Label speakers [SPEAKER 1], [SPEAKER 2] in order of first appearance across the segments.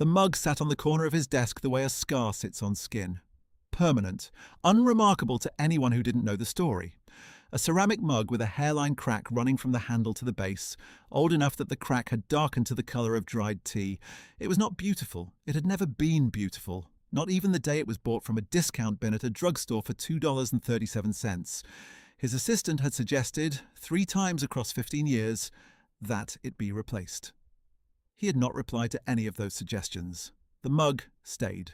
[SPEAKER 1] The mug sat on the corner of his desk the way a scar sits on skin. Permanent, unremarkable to anyone who didn't know the story. A ceramic mug with a hairline crack running from the handle to the base, old enough that the crack had darkened to the colour of dried tea. It was not beautiful. It had never been beautiful. Not even the day it was bought from a discount bin at a drugstore for $2.37. His assistant had suggested, 3 times across 15 years, that it be replaced. He had not replied to any of those suggestions. The mug stayed.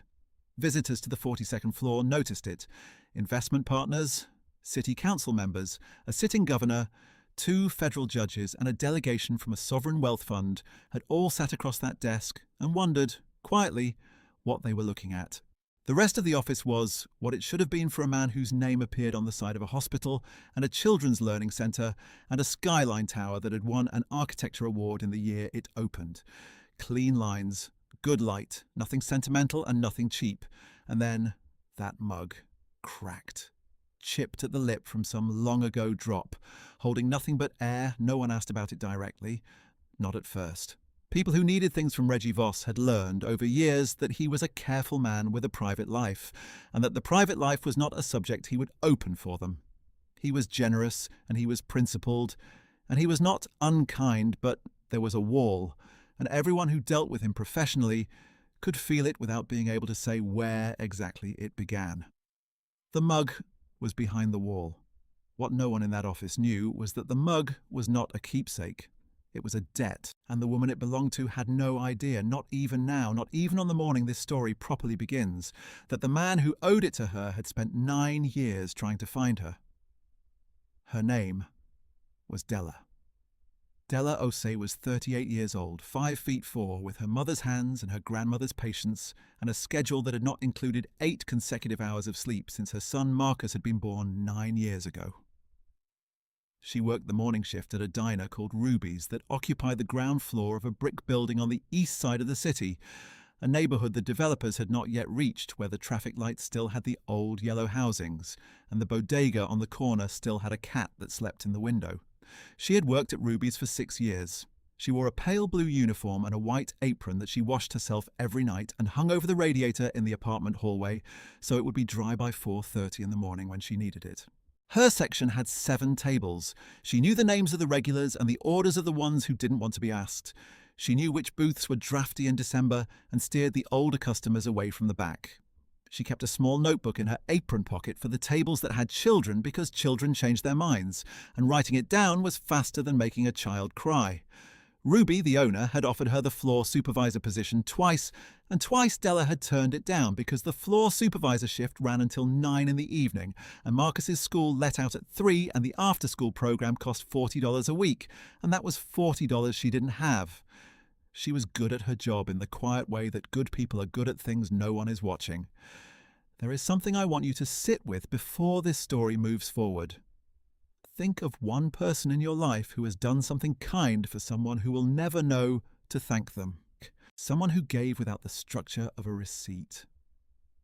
[SPEAKER 1] Visitors to the 42nd floor noticed it. Investment partners, city council members, a sitting governor, 2 federal judges, and a delegation from a sovereign wealth fund had all sat across that desk and wondered, quietly, what they were looking at. The rest of the office was what it should have been for a man whose name appeared on the side of a hospital and a children's learning centre and a skyline tower that had won an architecture award in the year it opened. Clean lines, good light, nothing sentimental and nothing cheap. And then that mug cracked. Chipped at the lip from some long-ago drop, holding nothing but air. No one asked about it directly. Not at first. People who needed things from Reggie Voss had learned over years that he was a careful man with a private life, and that the private life was not a subject he would open for them. He was generous, and he was principled, and he was not unkind, but there was a wall, and everyone who dealt with him professionally could feel it without being able to say where exactly it began. The mug was behind the wall. What no one in that office knew was that the mug was not a keepsake. It was a debt, and the woman it belonged to had no idea, not even now, not even on the morning this story properly begins, that the man who owed it to her had spent 9 years trying to find her. Her name was Della. Della Osei was 38 years old, 5'4", with her mother's hands and her grandmother's patience, and a schedule that had not included 8 consecutive hours of sleep since her son Marcus had been born 9 years ago. She worked the morning shift at a diner called Ruby's that occupied the ground floor of a brick building on the east side of the city, a neighbourhood the developers had not yet reached, where the traffic lights still had the old yellow housings, and the bodega on the corner still had a cat that slept in the window. She had worked at Ruby's for 6 years. She wore a pale blue uniform and a white apron that she washed herself every night and hung over the radiator in the apartment hallway so it would be dry by 4:30 in the morning when she needed it. Her section had 7 tables. She knew the names of the regulars and the orders of the ones who didn't want to be asked. She knew which booths were drafty in December and steered the older customers away from the back. She kept a small notebook in her apron pocket for the tables that had children because children changed their minds, and writing it down was faster than making a child cry. Ruby, the owner, had offered her the floor supervisor position twice, and twice Della had turned it down because the floor supervisor shift ran until 9 in the evening, and Marcus's school let out at 3, and the after-school program cost $40 a week, and that was $40 she didn't have. She was good at her job in the quiet way that good people are good at things no one is watching. There is something I want you to sit with before this story moves forward. Think of one person in your life who has done something kind for someone who will never know to thank them. Someone who gave without the structure of a receipt.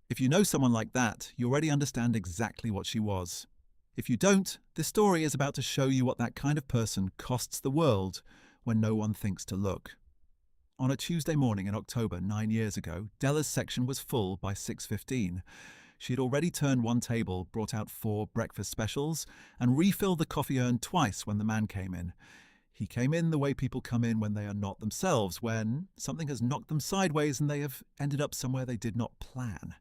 [SPEAKER 1] If you know someone like that, you already understand exactly what she was. If you don't, this story is about to show you what that kind of person costs the world when no one thinks to look. On a Tuesday morning in October 9 years ago, Della's section was full by 6:15. She had already turned one table, brought out 4 breakfast specials, and refilled the coffee urn twice when the man came in. He came in the way people come in when they are not themselves, when something has knocked them sideways and they have ended up somewhere they did not plan.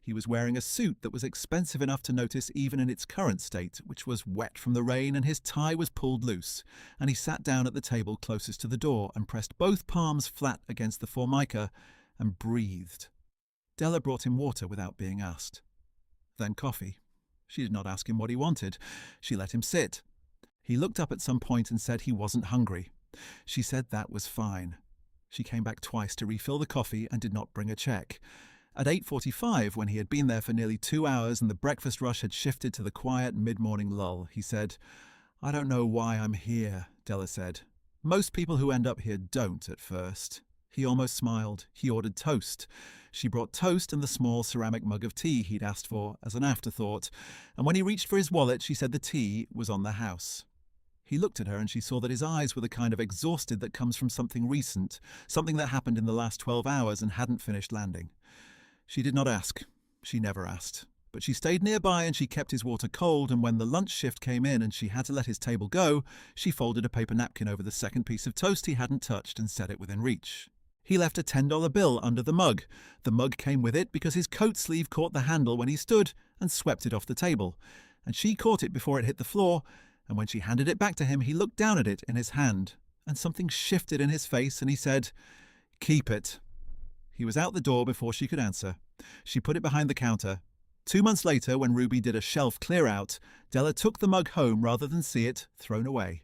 [SPEAKER 1] He was wearing a suit that was expensive enough to notice even in its current state, which was wet from the rain, and his tie was pulled loose, and he sat down at the table closest to the door and pressed both palms flat against the formica and breathed. Della brought him water without being asked. Then coffee. She did not ask him what he wanted. She let him sit. He looked up at some point and said he wasn't hungry. She said that was fine. She came back twice to refill the coffee and did not bring a check. At 8:45, when he had been there for nearly 2 hours and the breakfast rush had shifted to the quiet mid-morning lull, he said, "I don't know why I'm here," Della said. "Most people who end up here don't at first." He almost smiled. He ordered toast. She brought toast and the small ceramic mug of tea he'd asked for as an afterthought, and when he reached for his wallet, she said the tea was on the house. He looked at her and she saw that his eyes were the kind of exhausted that comes from something recent, something that happened in the last 12 hours and hadn't finished landing. She did not ask. She never asked. But she stayed nearby and she kept his water cold, and when the lunch shift came in and she had to let his table go, she folded a paper napkin over the second piece of toast he hadn't touched and set it within reach. He left a $10 bill under the mug. The mug came with it because his coat sleeve caught the handle when he stood and swept it off the table. And she caught it before it hit the floor, and when she handed it back to him, he looked down at it in his hand, and something shifted in his face and he said, "Keep it." He was out the door before she could answer. She put it behind the counter. 2 months later, when Ruby did a shelf clear-out, Della took the mug home rather than see it thrown away.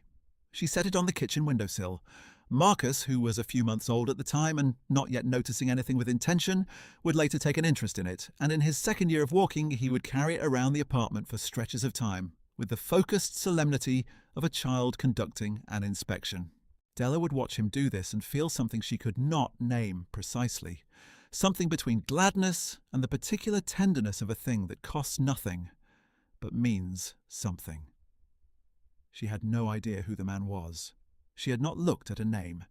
[SPEAKER 1] She set it on the kitchen windowsill. Marcus, who was a few months old at the time and not yet noticing anything with intention, would later take an interest in it, and in his second year of walking he would carry it around the apartment for stretches of time, with the focused solemnity of a child conducting an inspection. Della would watch him do this and feel something she could not name precisely. Something between gladness and the particular tenderness of a thing that costs nothing, but means something. She had no idea who the man was. She had not looked at a name.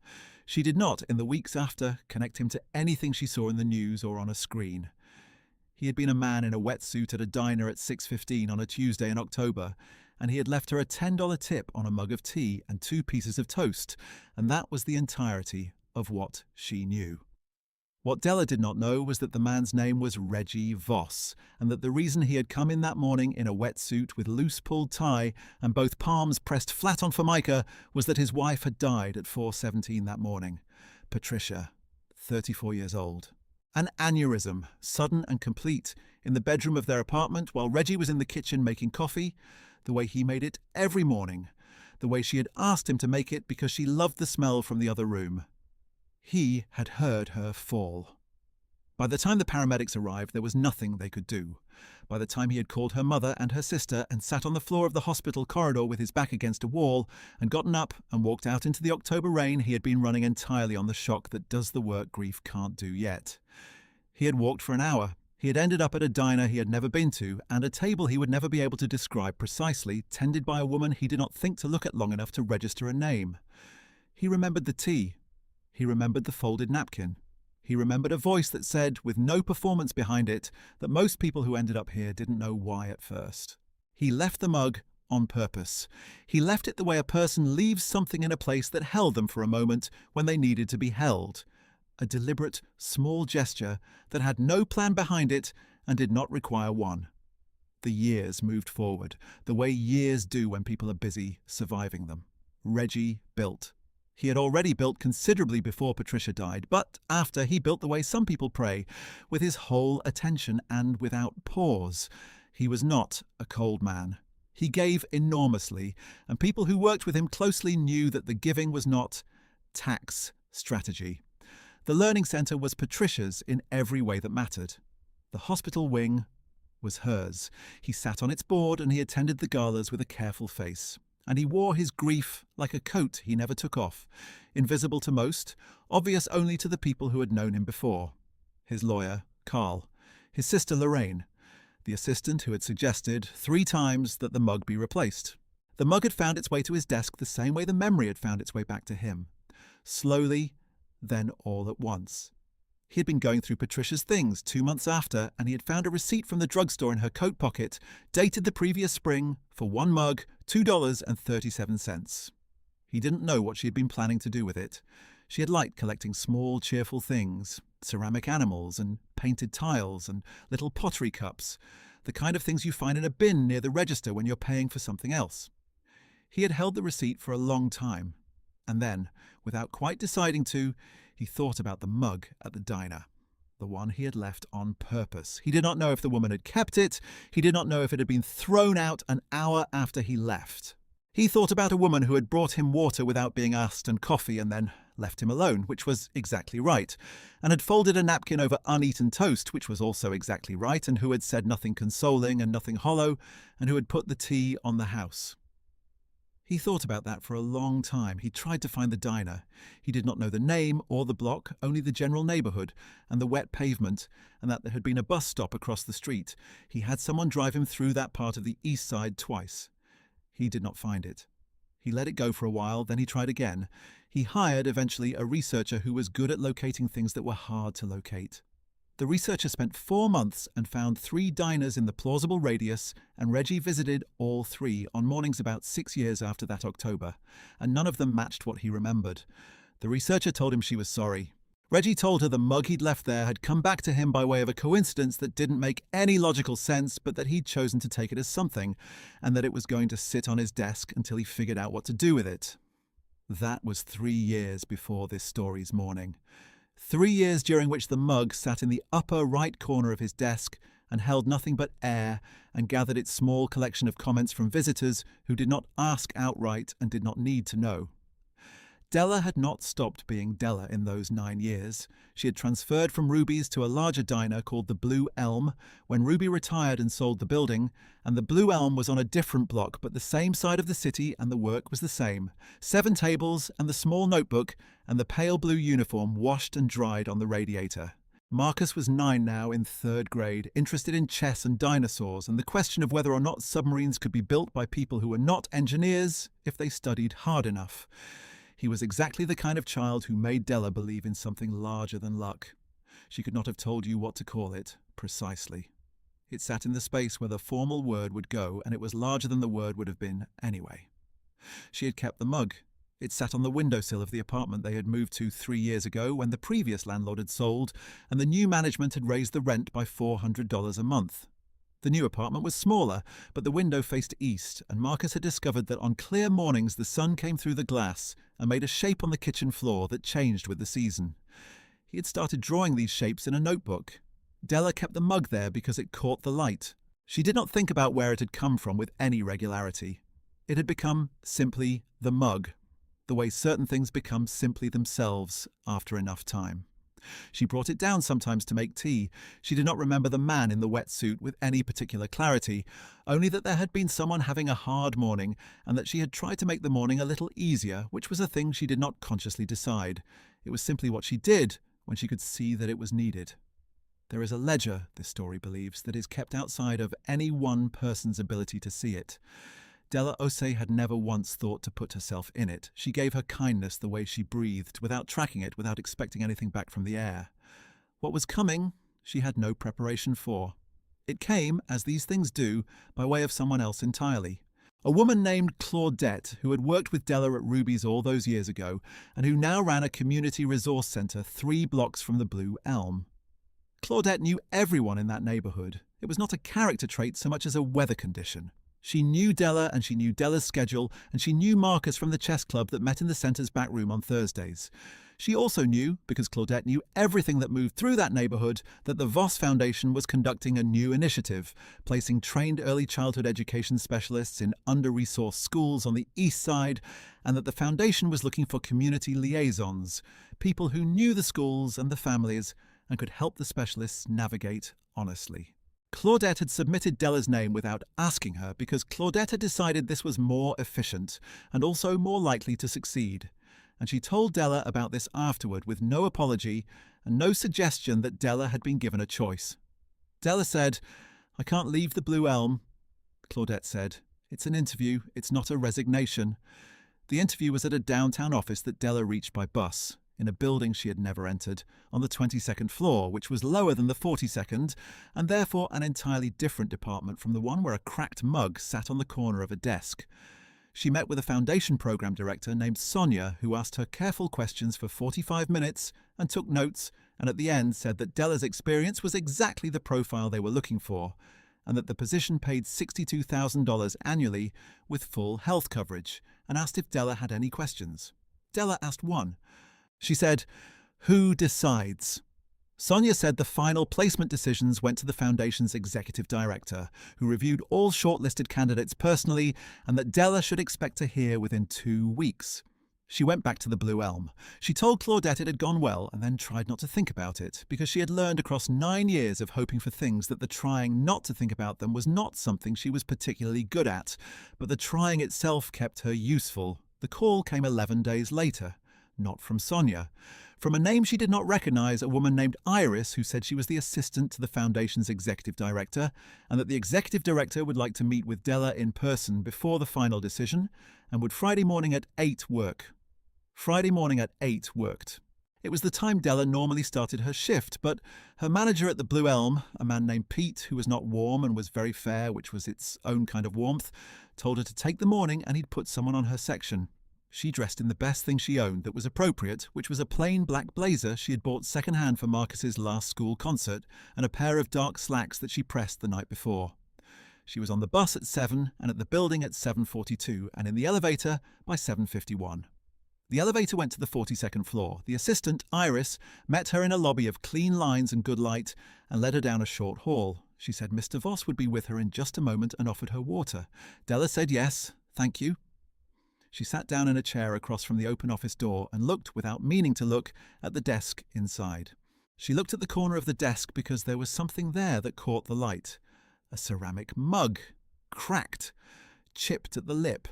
[SPEAKER 1] She did not, in the weeks after, connect him to anything she saw in the news or on a screen. He had been a man in a wetsuit at a diner at 6:15 on a Tuesday in October, and he had left her a $10 tip on a mug of tea and 2 pieces of toast, and that was the entirety of what she knew. What Della did not know was that the man's name was Reggie Voss, and that the reason he had come in that morning in a wetsuit with loose pulled tie and both palms pressed flat on formica was that his wife had died at 4:17 that morning. Patricia, 34 years old. An aneurysm, sudden and complete, in the bedroom of their apartment while Reggie was in the kitchen making coffee, the way he made it every morning, the way she had asked him to make it because she loved the smell from the other room. He had heard her fall. By the time the paramedics arrived, there was nothing they could do. By the time he had called her mother and her sister and sat on the floor of the hospital corridor with his back against a wall and gotten up and walked out into the October rain, he had been running entirely on the shock that does the work grief can't do yet. He had walked for an hour. He had ended up at a diner he had never been to and a table he would never be able to describe precisely, tended by a woman he did not think to look at long enough to register a name. He remembered the tea. He remembered the folded napkin. He remembered a voice that said, with no performance behind it, that most people who ended up here didn't know why at first. He left the mug on purpose. He left it the way a person leaves something in a place that held them for a moment when they needed to be held. A deliberate, small gesture that had no plan behind it and did not require one. The years moved forward, the way years do when people are busy surviving them. Reggie built. He had already built considerably before Patricia died, but after he built the way some people pray, with his whole attention and without pause. He was not a cold man. He gave enormously, and people who worked with him closely knew that the giving was not tax strategy. The learning centre was Patricia's in every way that mattered. The hospital wing was hers. He sat on its board and he attended the galas with a careful face. And he wore his grief like a coat he never took off, invisible to most, obvious only to the people who had known him before. His lawyer, Carl. His sister, Lorraine. The assistant who had suggested 3 times that the mug be replaced. The mug had found its way to his desk the same way the memory had found its way back to him. Slowly, then all at once. He had been going through Patricia's things 2 months after, and he had found a receipt from the drugstore in her coat pocket, dated the previous spring, for 1 mug, $2.37. He didn't know what she had been planning to do with it. She had liked collecting small, cheerful things, ceramic animals and painted tiles and little pottery cups, the kind of things you find in a bin near the register when you're paying for something else. He had held the receipt for a long time, and then, without quite deciding to, he thought about the mug at the diner, the one he had left on purpose. He did not know if the woman had kept it. He did not know if it had been thrown out an hour after he left. He thought about a woman who had brought him water without being asked and coffee and then left him alone, which was exactly right, and had folded a napkin over uneaten toast, which was also exactly right, and who had said nothing consoling and nothing hollow, and who had put the tea on the house. He thought about that for a long time. He tried to find the diner. He did not know the name or the block, only the general neighbourhood and the wet pavement, and that there had been a bus stop across the street. He had someone drive him through that part of the east side twice. He did not find it. He let it go for a while, then he tried again. He hired, eventually, a researcher who was good at locating things that were hard to locate. The researcher spent 4 months and found 3 diners in the plausible radius, and Reggie visited all 3 on mornings about 6 years after that October, and none of them matched what he remembered. The researcher told him she was sorry. Reggie told her the mug he'd left there had come back to him by way of a coincidence that didn't make any logical sense, but that he'd chosen to take it as something, and that it was going to sit on his desk until he figured out what to do with it. That was 3 years before this story's morning. 3 years during which the mug sat in the upper right corner of his desk and held nothing but air and gathered its small collection of comments from visitors who did not ask outright and did not need to know. Della had not stopped being Della in those 9 years. She had transferred from Ruby's to a larger diner called the Blue Elm when Ruby retired and sold the building, and the Blue Elm was on a different block but the same side of the city, and the work was the same. 7 tables and the small notebook and the pale blue uniform washed and dried on the radiator. Marcus was 9 now, in 3rd grade, interested in chess and dinosaurs and the question of whether or not submarines could be built by people who were not engineers if they studied hard enough. He was exactly the kind of child who made Della believe in something larger than luck. She could not have told you what to call it, precisely. It sat in the space where the formal word would go, and it was larger than the word would have been anyway. She had kept the mug. It sat on the windowsill of the apartment they had moved to 3 years ago when the previous landlord had sold, and the new management had raised the rent by $400 a month. The new apartment was smaller, but the window faced east, and Marcus had discovered that on clear mornings the sun came through the glass and made a shape on the kitchen floor that changed with the season. He had started drawing these shapes in a notebook. Della kept the mug there because it caught the light. She did not think about where it had come from with any regularity. It had become simply the mug, the way certain things become simply themselves after enough time. She brought it down sometimes to make tea. She did not remember the man in the wetsuit with any particular clarity, only that there had been someone having a hard morning and that she had tried to make the morning a little easier, which was a thing she did not consciously decide. It was simply what she did when she could see that it was needed. There is a ledger, this story believes, that is kept outside of any one person's ability to see it. Della Osei had never once thought to put herself in it. She gave her kindness the way she breathed, without tracking it, without expecting anything back from the air. What was coming, she had no preparation for. It came, as these things do, by way of someone else entirely. A woman named Claudette, who had worked with Della at Ruby's all those years ago, and who now ran a community resource centre 3 blocks from the Blue Elm. Claudette knew everyone in that neighbourhood. It was not a character trait so much as a weather condition. She knew Della, and she knew Della's schedule, and she knew Marcus from the chess club that met in the centre's back room on Thursdays. She also knew, because Claudette knew everything that moved through that neighbourhood, that the Voss Foundation was conducting a new initiative, placing trained early childhood education specialists in under-resourced schools on the east side, and that the foundation was looking for community liaisons, people who knew the schools and the families and could help the specialists navigate honestly. Claudette had submitted Della's name without asking her because Claudette had decided this was more efficient and also more likely to succeed, and she told Della about this afterward with no apology and no suggestion that Della had been given a choice. Della said, "I can't leave the Blue Elm." Claudette said, "It's an interview, it's not a resignation." The interview was at a downtown office that Della reached by bus, in a building she had never entered, on the 22nd floor, which was lower than the 42nd, and therefore an entirely different department from the one where a cracked mug sat on the corner of a desk. She met with a foundation program director named Sonia, who asked her careful questions for 45 minutes and took notes, and at the end said that Della's experience was exactly the profile they were looking for, and that the position paid $62,000 annually with full health coverage, and asked if Della had any questions. Della asked one. She said, "Who decides?" Sonia said the final placement decisions went to the foundation's executive director, who reviewed all shortlisted candidates personally, and that Della should expect to hear within 2 weeks. She went back to the Blue Elm. She told Claudette it had gone well and then tried not to think about it, because she had learned across 9 years of hoping for things that the trying not to think about them was not something she was particularly good at, but the trying itself kept her useful. The call came 11 days later. not from Sonia. From a name she did not recognize, a woman named Iris, who said she was the assistant to the foundation's executive director, and that the executive director would like to meet with Della in person before the final decision, and would Friday morning at 8 work. Friday morning at 8 worked. It was the time Della normally started her shift, but her manager at the Blue Elm, a man named Pete, who was not warm and was very fair, which was its own kind of warmth, told her to take the morning and he'd put someone on her section. She dressed in the best thing she owned that was appropriate, which was a plain black blazer she had bought second-hand for Marcus's last school concert and a pair of dark slacks that she pressed the night before. She was on the bus at 7 and at the building at 7:42 and in the elevator by 7:51. The elevator went to the 42nd floor. The assistant, Iris, met her in a lobby of clean lines and good light and led her down a short hall. She said Mr. Voss would be with her in just a moment and offered her water. Della said yes, thank you. She sat down in a chair across from the open office door and looked, without meaning to look, at the desk inside. She looked at the corner of the desk because there was something there that caught the light. A ceramic mug, cracked, chipped at the lip.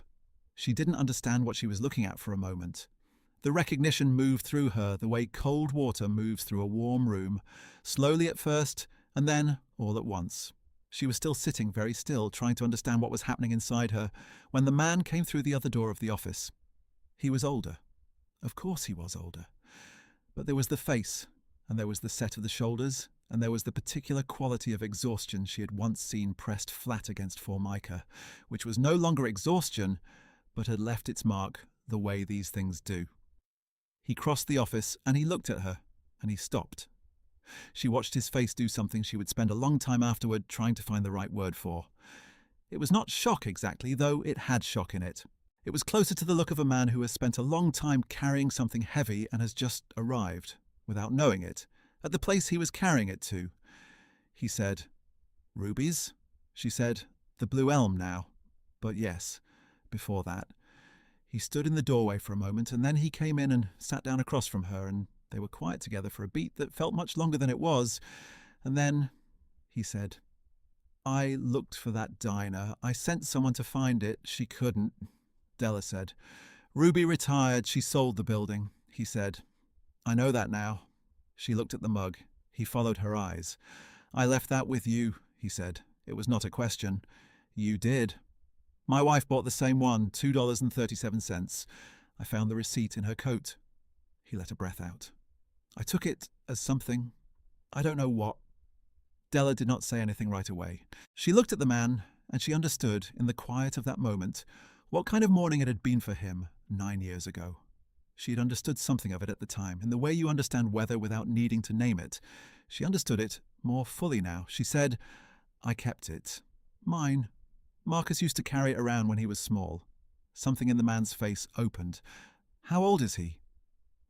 [SPEAKER 1] She didn't understand what she was looking at for a moment. The recognition moved through her the way cold water moves through a warm room, slowly at first, and then all at once. She was still sitting very still, trying to understand what was happening inside her, when the man came through the other door of the office. He was older. Of course he was older. But there was the face, and there was the set of the shoulders, and there was the particular quality of exhaustion she had once seen pressed flat against Formica, which was no longer exhaustion, but had left its mark the way these things do. He crossed the office, and he looked at her, and he stopped. She watched his face do something she would spend a long time afterward trying to find the right word for. It was not shock exactly, though it had shock in it. It was closer to the look of a man who has spent a long time carrying something heavy and has just arrived, without knowing it, at the place he was carrying it to. He said, "Rubies?" She said, "The Blue Elm now." But yes, before that. He stood in the doorway for a moment, and then he came in and sat down across from her, and they were quiet together for a beat that felt much longer than it was. And then he said, "I looked for that diner. I sent someone to find it. She couldn't." Della said, "Ruby retired. She sold the building." He said, "I know that now." She looked at the mug. He followed her eyes. "I left that with you," he said. "It was not a question." "You did." "My wife bought the same one, $2.37. I found the receipt in her coat." He let a breath out. "I took it as something. I don't know what." Della did not say anything right away. She looked at the man, and she understood, in the quiet of that moment, what kind of morning it had been for him 9 years ago. She had understood something of it at the time, in the way you understand weather without needing to name it. She understood it more fully now. She said, "I kept it. Mine. Marcus used to carry it around when he was small." Something in the man's face opened. "How old is he?"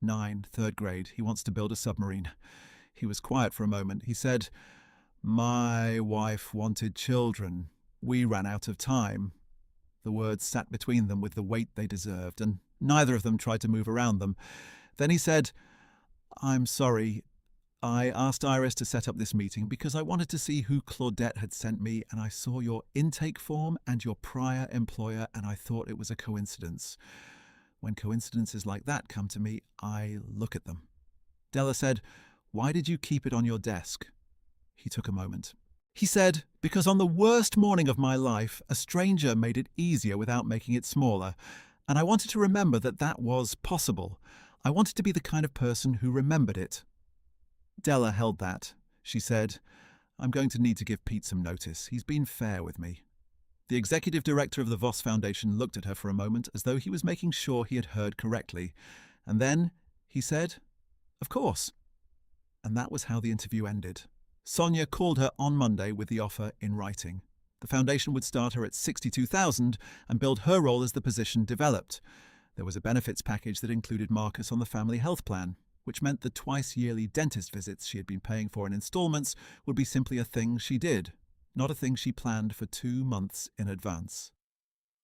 [SPEAKER 1] 9, 3rd grade. He wants to build a submarine." He was quiet for a moment. He said, "My wife wanted children. We ran out of time." The words sat between them with the weight they deserved, and neither of them tried to move around them. Then he said, "I'm sorry. I asked Iris to set up this meeting because I wanted to see who Claudette had sent me, and I saw your intake form and your prior employer, and I thought it was a coincidence. When coincidences like that come to me, I look at them." Della said, "Why did you keep it on your desk?" He took a moment. He said, "Because on the worst morning of my life, a stranger made it easier without making it smaller, and I wanted to remember that that was possible. I wanted to be the kind of person who remembered it." Della held that. She said, "I'm going to need to give Pete some notice. He's been fair with me." The executive director of the Voss Foundation looked at her for a moment as though he was making sure he had heard correctly. And then he said, "Of course." And that was how the interview ended. Sonia called her on Monday with the offer in writing. The foundation would start her at $62,000 and build her role as the position developed. There was a benefits package that included Marcus on the family health plan, which meant the twice-yearly dentist visits she had been paying for in installments would be simply a thing she did, not a thing she planned for 2 months in advance.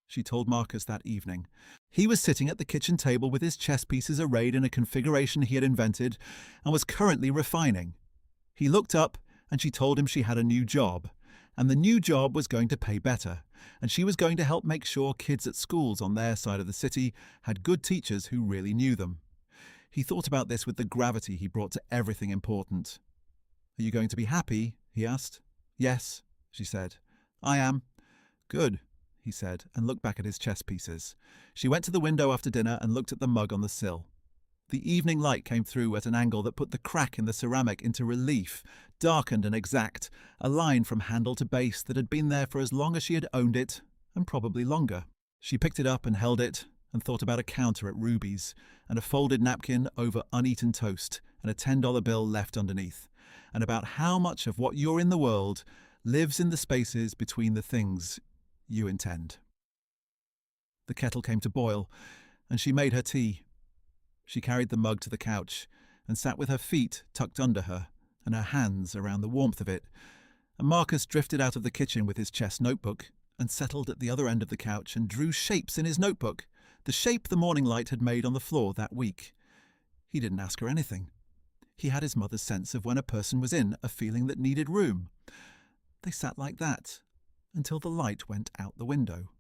[SPEAKER 1] She told Marcus that evening. He was sitting at the kitchen table with his chess pieces arrayed in a configuration he had invented and was currently refining. He looked up and she told him she had a new job, and the new job was going to pay better, and she was going to help make sure kids at schools on their side of the city had good teachers who really knew them. He thought about this with the gravity he brought to everything important. "Are you going to be happy?" he asked. "Yes," she said. "I am." "Good," he said, and looked back at his chess pieces. She went to the window after dinner and looked at the mug on the sill. The evening light came through at an angle that put the crack in the ceramic into relief, darkened and exact, a line from handle to base that had been there for as long as she had owned it, and probably longer. She picked it up and held it, and thought about a counter at Ruby's, and a folded napkin over uneaten toast, and a $10 bill left underneath, and about how much of what you're in the world lives in the spaces between the things you intend. The kettle came to boil, and she made her tea. She carried the mug to the couch, and sat with her feet tucked under her, and her hands around the warmth of it, and Marcus drifted out of the kitchen with his chess notebook, and settled at the other end of the couch and drew shapes in his notebook, the shape the morning light had made on the floor that week. He didn't ask her anything. He had his mother's sense of when a person was in a feeling that needed room. They sat like that, until the light went out the window.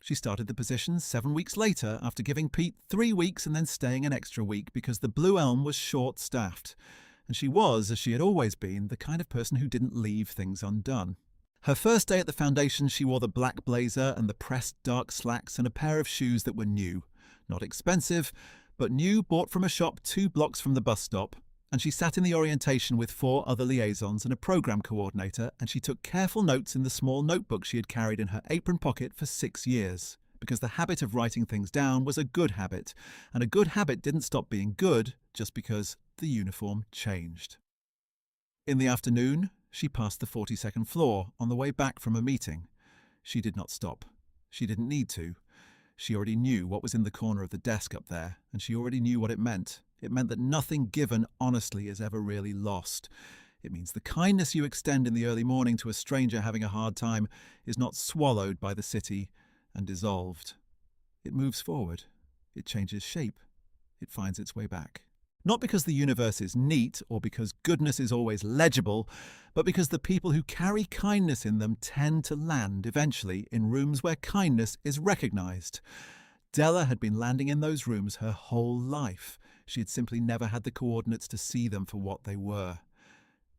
[SPEAKER 1] She started the position 7 weeks later after giving Pete 3 weeks and then staying an extra week because the Blue Elm was short-staffed, and she was, as she had always been, the kind of person who didn't leave things undone. Her first day at the foundation, she wore the black blazer and the pressed dark slacks and a pair of shoes that were new. Not expensive, but new, bought from a shop 2 blocks from the bus stop, and she sat in the orientation with 4 other liaisons and a program coordinator, and she took careful notes in the small notebook she had carried in her apron pocket for 6 years, because the habit of writing things down was a good habit, and a good habit didn't stop being good just because the uniform changed. In the afternoon, she passed the 42nd floor on the way back from a meeting. She did not stop. She didn't need to. She already knew what was in the corner of the desk up there, and she already knew what it meant. It meant that nothing given honestly is ever really lost. It means the kindness you extend in the early morning to a stranger having a hard time is not swallowed by the city and dissolved. It moves forward. It changes shape. It finds its way back. Not because the universe is neat or because goodness is always legible, but because the people who carry kindness in them tend to land eventually in rooms where kindness is recognized. Della had been landing in those rooms her whole life. She had simply never had the coordinates to see them for what they were.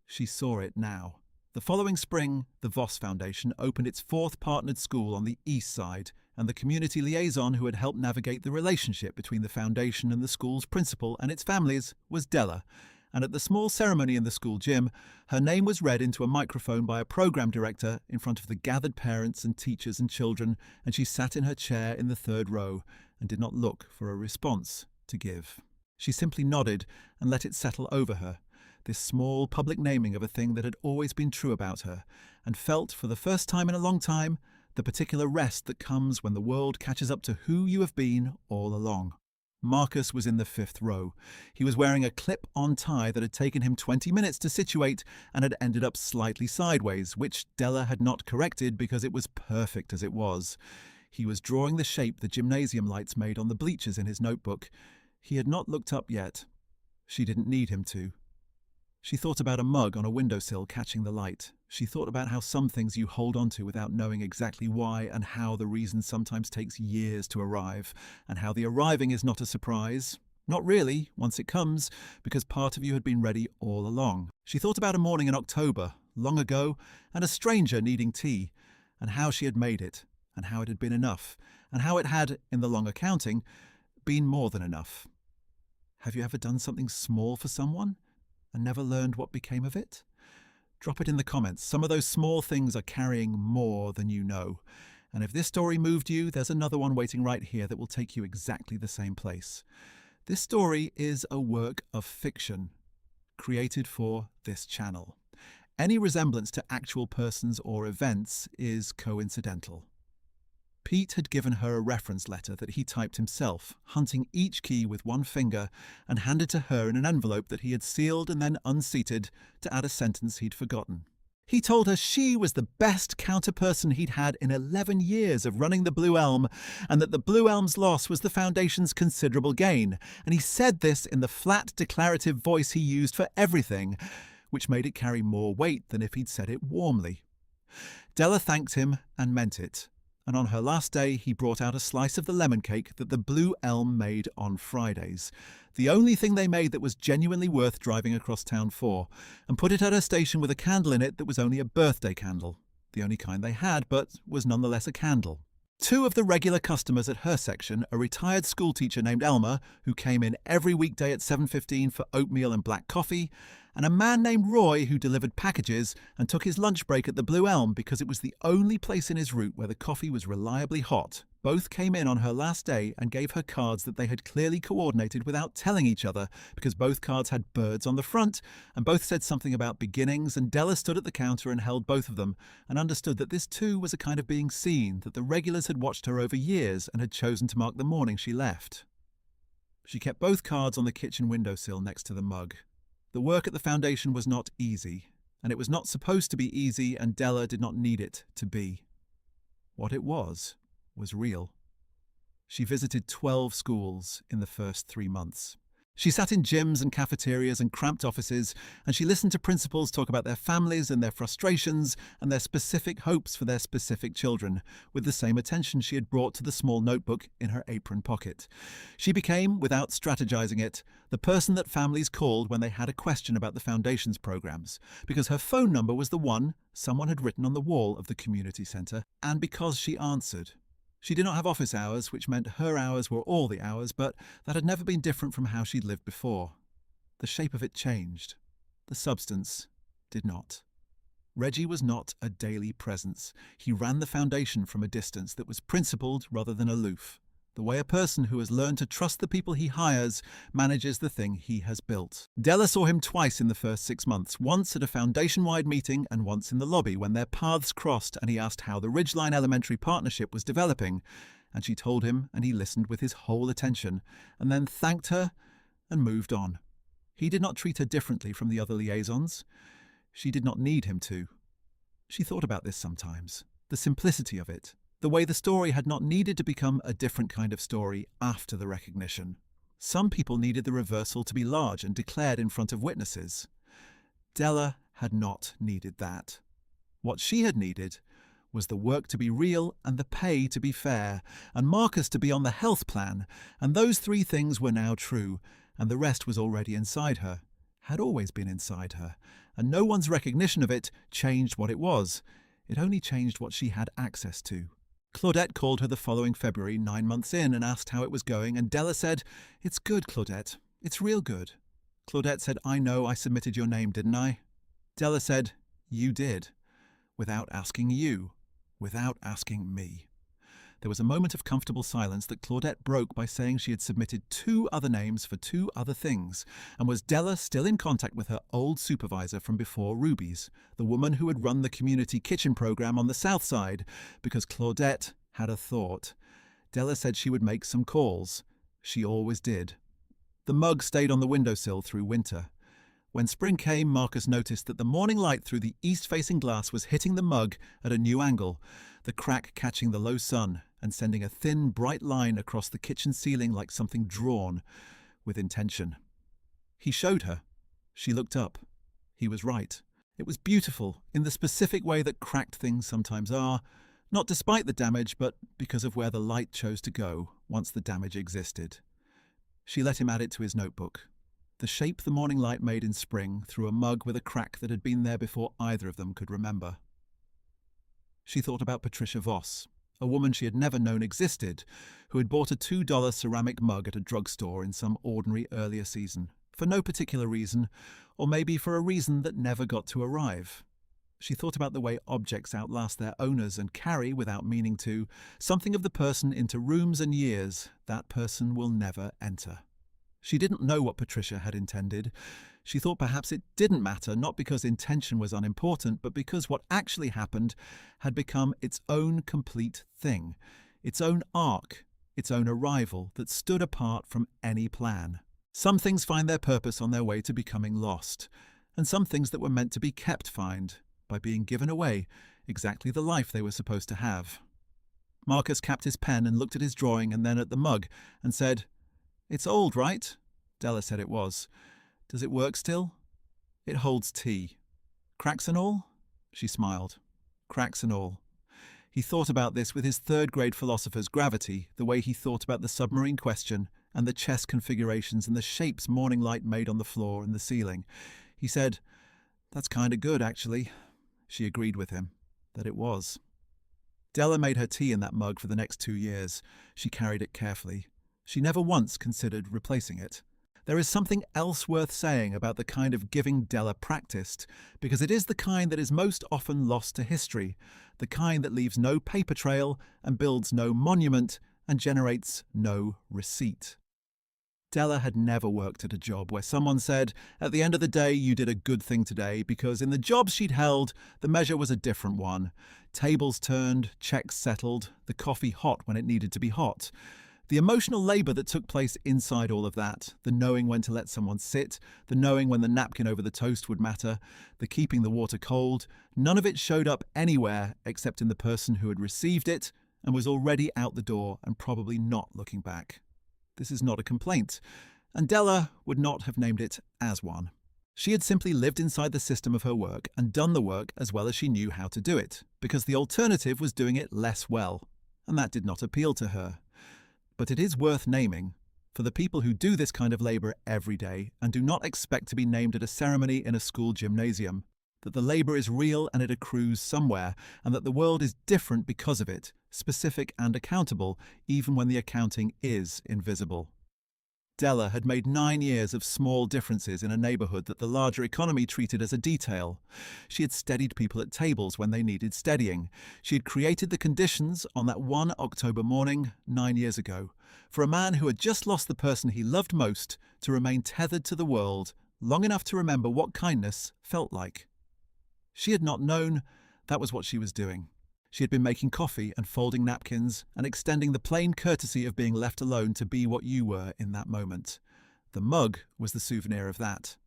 [SPEAKER 1] She saw it now. The following spring, the Voss Foundation opened its 4th partnered school on the east side, and the community liaison who had helped navigate the relationship between the foundation and the school's principal and its families was Della, and at the small ceremony in the school gym, her name was read into a microphone by a program director in front of the gathered parents and teachers and children, and she sat in her chair in the 3rd row and did not look for a response to give. She simply nodded and let it settle over her, this small public naming of a thing that had always been true about her, and felt, for the first time in a long time, the particular rest that comes when the world catches up to who you have been all along. Marcus was in the 5th row. He was wearing a clip-on tie that had taken him 20 minutes to situate and had ended up slightly sideways, which Della had not corrected because it was perfect as it was. He was drawing the shape the gymnasium lights made on the bleachers in his notebook. He had not looked up yet. She didn't need him to. She thought about a mug on a windowsill catching the light. She thought about how some things you hold onto without knowing exactly why, and how the reason sometimes takes years to arrive, and how the arriving is not a surprise. Not really, once it comes, because part of you had been ready all along. She thought about a morning in October, long ago, and a stranger needing tea, and how she had made it, and how it had been enough, and how it had, in the long accounting, been more than enough. Have you ever done something small for someone and never learned what became of it? Drop it in the comments. Some of those small things are carrying more than you know. And if this story moved you, there's another one waiting right here that will take you exactly the same place. This story is a work of fiction created for this channel. Any resemblance to actual persons or events is coincidental. Pete had given her a reference letter that he typed himself, hunting each key with one finger, and handed to her in an envelope that he had sealed and then unseated to add a sentence he'd forgotten. He told her she was the best counterperson he'd had in 11 years of running the Blue Elm, and that the Blue Elm's loss was the Foundation's considerable gain, and he said this in the flat, declarative voice he used for everything, which made it carry more weight than if he'd said it warmly. Della thanked him and meant it. and on her last day he brought out a slice of the lemon cake that the Blue Elm made on Fridays, the only thing they made that was genuinely worth driving across town for, and put it at her station with a candle in it that was only a birthday candle, the only kind they had, but was nonetheless a candle. Two of the regular customers at her section, a retired schoolteacher named Elmer, who came in every weekday at 7:15 for oatmeal and black coffee, and a man named Roy who delivered packages and took his lunch break at the Blue Elm because it was the only place in his route where the coffee was reliably hot. Both came in on her last day and gave her cards that they had clearly coordinated without telling each other, because both cards had birds on the front and both said something about beginnings, and Della stood at the counter and held both of them and understood that this too was a kind of being seen, that the regulars had watched her over years and had chosen to mark the morning she left. She kept both cards on the kitchen windowsill next to the mug. The work at the foundation was not easy, and it was not supposed to be easy, and Della did not need it to be. What it was real. She visited 12 schools in the first 3 months. She sat in gyms and cafeterias and cramped offices, and she listened to principals talk about their families and their frustrations and their specific hopes for their specific children, with the same attention she had brought to the small notebook in her apron pocket. She became, without strategizing it, the person that families called when they had a question about the Foundation's programs, because her phone number was the one someone had written on the wall of the community centre, and because she answered. She did not have office hours, which meant her hours were all the hours, but that had never been different from how she'd lived before. The shape of it changed. The substance did not. Reggie was not a daily presence. He ran the foundation from a distance that was principled rather than aloof, the way a person who has learned to trust the people he hires manages the thing he has built. Della saw him twice in the first 6 months, once at a foundation-wide meeting and once in the lobby when their paths crossed and he asked how the Ridgeline Elementary partnership was developing, and she told him and he listened with his whole attention, and then thanked her and moved on. He did not treat her differently from the other liaisons. She did not need him to. She thought about this sometimes, the simplicity of it. The way the story had not needed to become a different kind of story after the recognition. Some people needed the reversal to be large and declared in front of witnesses. Della had not needed that. What she had needed was the work to be real and the pay to be fair, and Marcus to be on the health plan, and those 3 things were now true, and the rest was already inside her, had always been inside her, and no one's recognition of it changed what it was. It only changed what she had access to. Claudette called her the following February, 9 months in, and asked how it was going, and Della said, "It's good, Claudette. It's real good." Claudette said, "I know, I submitted your name, didn't I?" Della said, "You did. Without asking you. Without asking me." There was a moment of comfortable silence that Claudette broke by saying she had submitted 2 other names for 2 other things, and was Della still in contact with her old supervisor from before Ruby's, the woman who had run the community kitchen program on the south side, because Claudette had a thought. Della said she would make some calls. She always did. The mug stayed on the windowsill through winter. When spring came, Marcus noticed that the morning light through the east-facing glass was hitting the mug at a new angle, the crack catching the low sun and sending a thin, bright line across the kitchen ceiling like something drawn with intention. He showed her. She looked up. He was right. It was beautiful, in the specific way that cracked things sometimes are, not despite the damage, but because of where the light chose to go once the damage existed. She let him add it to his notebook. The shape the morning light made in spring through a mug with a crack that had been there before either of them could remember. She thought about Patricia Voss, a woman she had never known existed, who had bought a $2 ceramic mug at a drugstore in some ordinary earlier season, for no particular reason, or maybe for a reason that never got to arrive. She thought about the way objects outlast their owners and carry, without meaning to, something of the person into rooms and years that person will never enter. She didn't know what Patricia had intended. She thought perhaps it didn't matter, not because intention was unimportant, but because what actually happened had become its own complete thing, its own arc, its own arrival that stood apart from any plan. Some things find their purpose on their way to becoming lost, and some things that were meant to be kept find, by being given away, exactly the life they were supposed to have. Marcus capped his pen and looked at his drawing and then at the mug, and said, "It's old, right?" Della said it was. "Does it work still?" "It holds tea." "Cracks and all?" She smiled. "Cracks and all." He thought about this with his third-grade philosopher's gravity, the way he thought about the submarine question and the chess configurations and the shapes morning light made on the floor and the ceiling. He said, "That's kind of good, actually." She agreed with him that it was. Della made her tea in that mug for the next 2 years. She carried it carefully. She never once considered replacing it. There is something else worth saying about the kind of giving Della practiced, because it is the kind that is most often lost to history, the kind that leaves no paper trail and builds no monument and generates no receipt. Della had never worked at a job where someone said, at the end of the day, you did a good thing today, because in the jobs she'd held, the measure was a different one. Tables turned, checks settled, the coffee hot when it needed to be hot. The emotional labour that took place inside all of that, the knowing when to let someone sit, the knowing when the napkin over the toast would matter, the keeping the water cold, none of it showed up anywhere except in the person who had received it and was already out the door and probably not looking back. This is not a complaint, and Della would not have named it as one. She had simply lived inside the system of her work and done the work as well as she knew how to do it, because the alternative was doing it less well, and that did not appeal to her. But it is worth naming, for the people who do this kind of labour every day and do not expect to be named at a ceremony in a school gymnasium, that the labour is real and it accrues somewhere, and that the world is different because of it, specific and accountable, even when the accounting is invisible. Della had made 9 years of small differences in a neighbourhood that the larger economy treated as a detail. She had steadied people at tables when they needed steadying. She had created the conditions on that one October morning 9 years ago for a man who had just lost the person he loved most to remain tethered to the world long enough to remember what kindness felt like. She had not known that was what she was doing. She had been making coffee and folding napkins and extending the plain courtesy of being left alone to be what you were in that moment. The mug was the souvenir of that.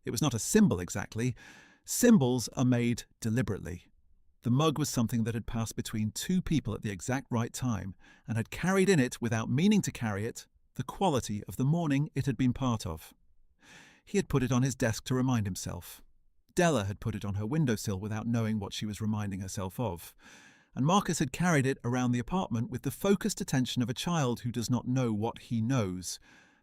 [SPEAKER 1] It was not a symbol exactly. Symbols are made deliberately. The mug was something that had passed between two people at the exact right time and had carried in it, without meaning to carry it, the quality of the morning it had been part of. He had put it on his desk to remind himself. Della had put it on her windowsill without knowing what she was reminding herself of. And Marcus had carried it around the apartment with the focused attention of a child who does not know what he knows,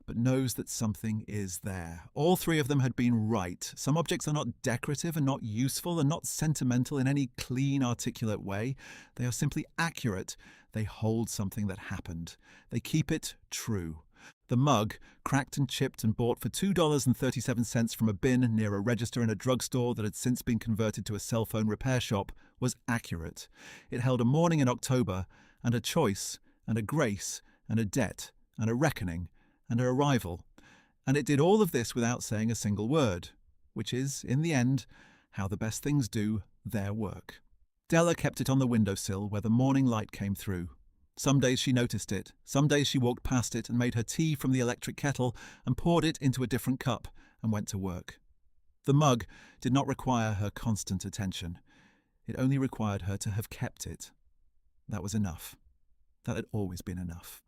[SPEAKER 1] but knows that something is there. All three of them had been right. Some objects are not decorative and not useful and not sentimental in any clean, articulate way. They are simply accurate. They hold something that happened. They keep it true. The mug, cracked and chipped and bought for $2.37 from a bin near a register in a drugstore that had since been converted to a cell phone repair shop, was accurate. It held a morning in October, and a choice, and a grace, and a debt, and a reckoning, and a arrival. And it did all of this without saying a single word, which is, in the end, how the best things do their work. Della kept it on the windowsill where the morning light came through. Some days she noticed it. Some days she walked past it and made her tea from the electric kettle and poured it into a different cup and went to work. The mug did not require her constant attention. It only required her to have kept it. That was enough. That had always been enough.